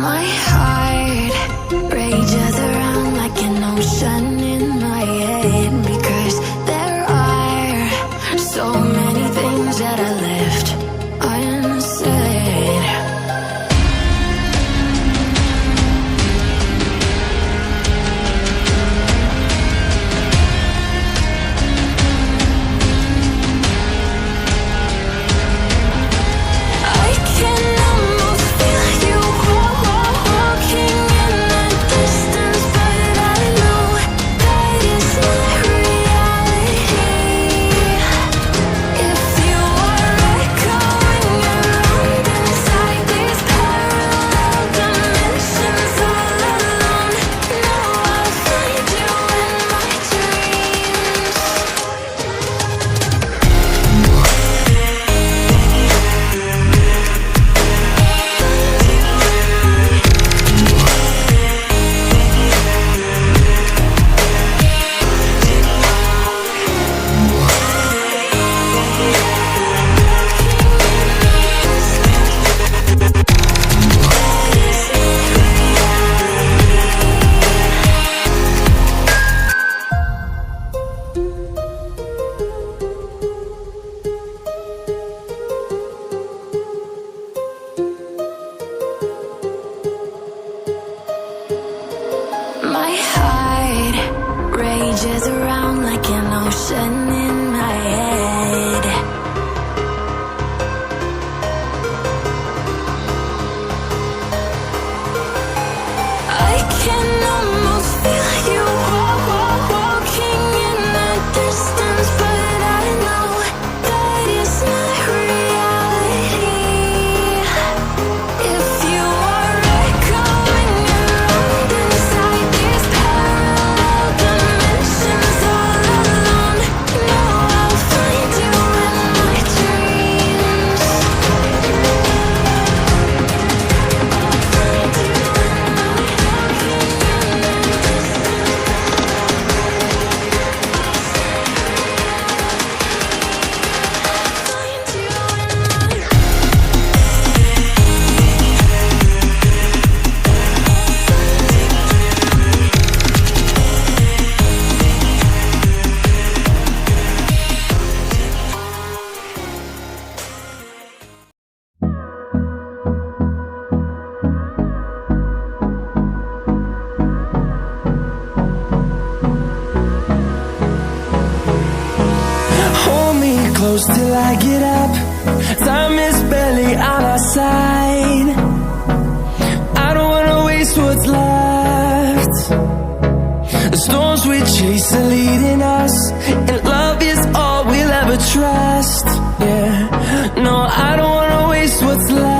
My heart rages around like an ocean in my head, because there are so many things that I left unsaid. I can almost feel you walking in the distance, but I know that it's not reality. If you are echoing around inside these parallel dimensions all alone, know I'll find you in my dreams. My heart rages around like an ocean in my head. I can almost feel you walking in the distance, but I know that it's not reality. If you are echoing around inside these parallel dimensions all alone, know I'll find you in my dreams. Hold me close till I get up. Time is barely on our side. I don't wanna waste what's left. The storms we chase are leading us, and love is all we'll ever trust. Yeah, no, I don't wanna waste what's left.